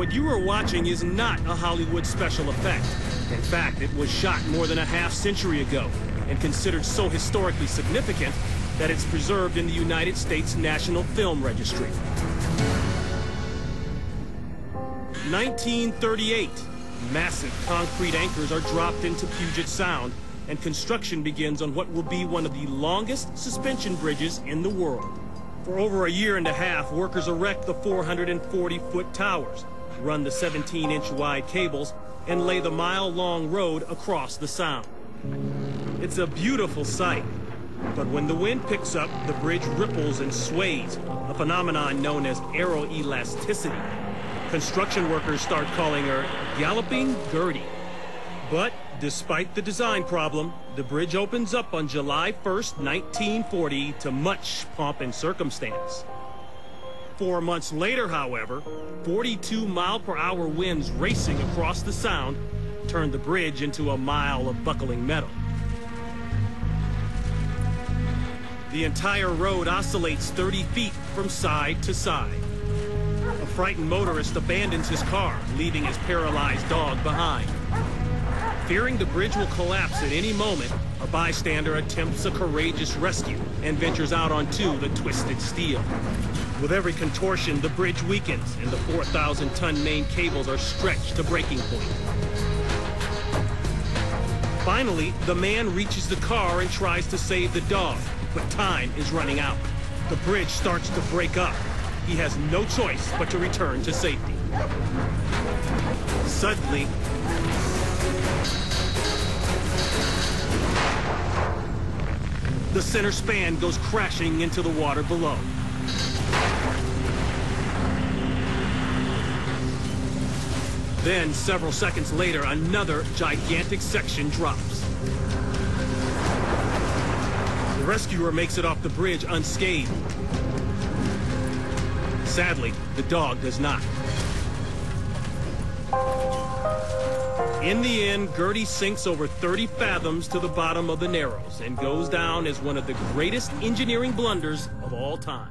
What you are watching is not a Hollywood special effect. In fact, it was shot more than a half-century ago and considered so historically significant that it's preserved in the United States National Film Registry. 1938. Massive concrete anchors are dropped into Puget Sound, and construction begins on what will be one of the longest suspension bridges in the world. For over a year and a half, workers erect the 440-foot towers, run the 17-inch wide cables, and lay the mile-long road across the Sound. It's a beautiful sight, but when the wind picks up, the bridge ripples and sways, a phenomenon known as aeroelasticity. Construction workers start calling her Galloping Gertie. But despite the design problem, the bridge opens up on July 1st, 1940, to much pomp and circumstance. 4 months later, however, 42-mile-per-hour winds racing across the Sound turned the bridge into a mile of buckling metal. The entire road oscillates 30 feet from side to side. A frightened motorist abandons his car, leaving his paralyzed dog behind. Fearing the bridge will collapse at any moment, a bystander attempts a courageous rescue and ventures out onto the twisted steel. With every contortion, the bridge weakens and the 4,000-ton main cables are stretched to breaking point. Finally, the man reaches the car and tries to save the dog, but time is running out. The bridge starts to break up. He has no choice but to return to safety. Suddenly, the center span goes crashing into the water below. Then, several seconds later, another gigantic section drops. The rescuer makes it off the bridge unscathed. Sadly, the dog does not. In the end, Gertie sinks over 30 fathoms to the bottom of the Narrows and goes down as one of the greatest engineering blunders of all time.